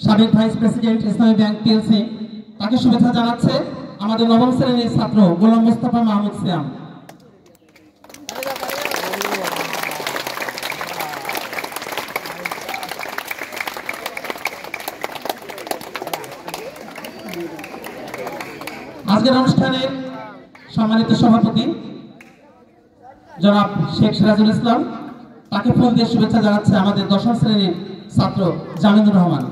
সাবেক vice president ইসলামী bank PLC তাকে শুভেচ্ছা জানাচ্ছে আমাদের নবম শ্রেণীর ছাত্র গোলাম মোস্তফা মাহমুদ সিয়াম। আজকের অনুষ্ঠানের সম্মানিত সভাপতি জনাব শেখ সিরাজুল ইসলাম, তাকে ফুল দিয়ে শুভেচ্ছা জানাচ্ছে আমাদের দশম শ্রেণীর ছাত্র জামিনুর রহমান।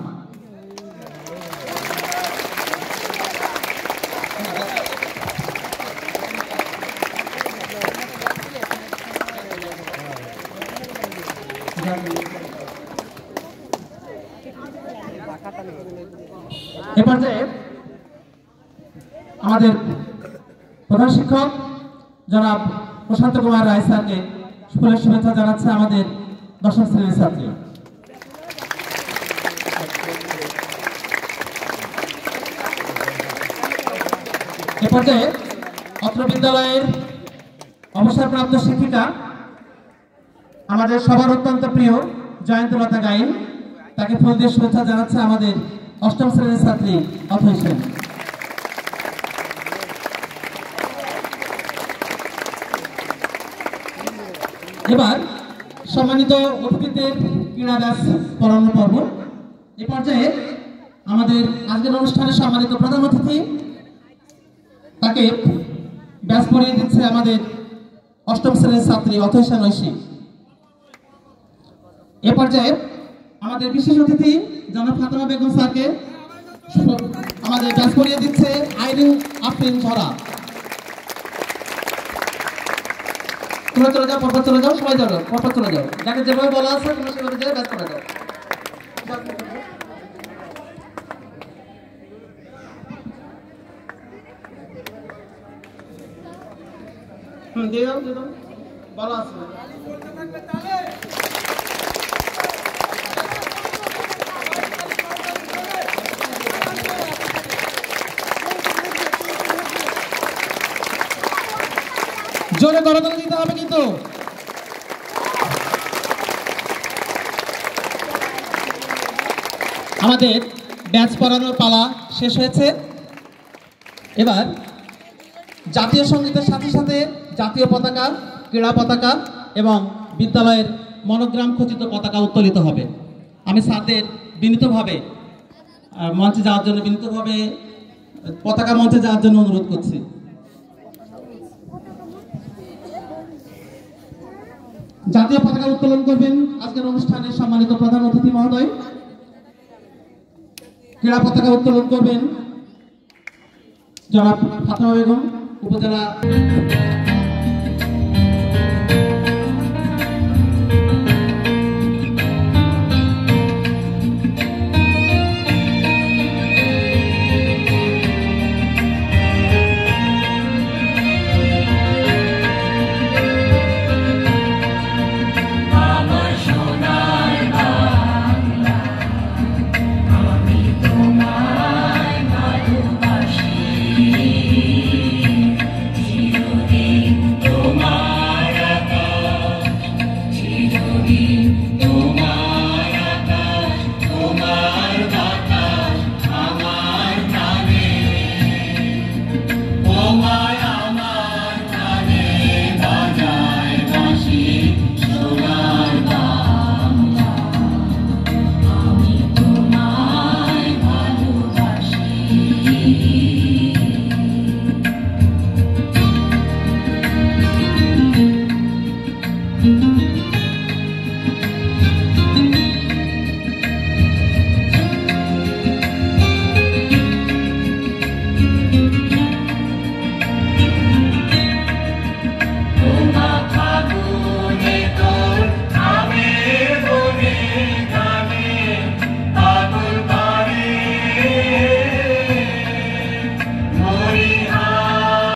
এ পর্যায়ে আমাদের প্রধান শিক্ষক জনাব প্রশান্ত কুমার রায় স্যারকে স্কুলের শুভেচ্ছা জানাচ্ছে আমাদের দশম শ্রেণীর ছাত্রী। এ পর্যায়ে অত্র বিদ্যালয়ের অবসরপ্রাপ্ত শিক্ষিকা আমাদের সবার অত্যন্ত প্রিয় জয়ন্তলতা গাইন, তাকে ফুল দিয়ে শুভেচ্ছা জানাচ্ছে আমাদের অষ্টম শ্রেণীর ছাত্রী অথৈ সেন। এবার সম্মানিত অতিথিদের ক্রীড়া ব্যাচ পড়ানো পর্ব। এ পর্যায়ে আমাদের আজকের অনুষ্ঠানে সম্মানিত প্রধান অতিথি, তাকে ব্যাচ পড়িয়ে দিচ্ছে আমাদের অষ্টম শ্রেণীর ছাত্রী অথৈ সেন ঐশী। এ পর্যায়ে আমাদের বিশেষ অতিথি জনাব ফাতেমা বেগম স্যারকে আমাদের ব্যাচ পড়িয়ে দিচ্ছে আইরিন আফরিন ঝরা। তোমরা চলে যাও, পরপর চলে যাও, সবাই যাও, পরপর চলে যাও, যাকে যেভাবে বলা আছে তোমরা সেভাবে যাও, ব্যাচ করে যাও। দিয়ে দাও, দিয়ে দাও, বলা আছে। জোরে করতালি দিতে হবে কিন্তু। আমাদের ব্যাচ পড়ানোর পালা শেষ হয়েছে। এবার জাতীয় সঙ্গীতের সাথে সাথে জাতীয় পতাকা, ক্রীড়া পতাকা এবং বিদ্যালয়ের মনোগ্রাম খচিত পতাকা উত্তোলিত হবে। আমি স্যারদের বিনীতভাবে মঞ্চে যাওয়ার জন্য পতাকা মঞ্চে যাওয়ার জন্য অনুরোধ করছি। জাতীয় পতাকা উত্তোলন করবেন আজকের অনুষ্ঠানের সম্মানিত প্রধান অতিথি মহোদয়। ক্রীড়া পতাকা উত্তোলন করবেন জনাব ফাতেমা বেগম, উপজেলা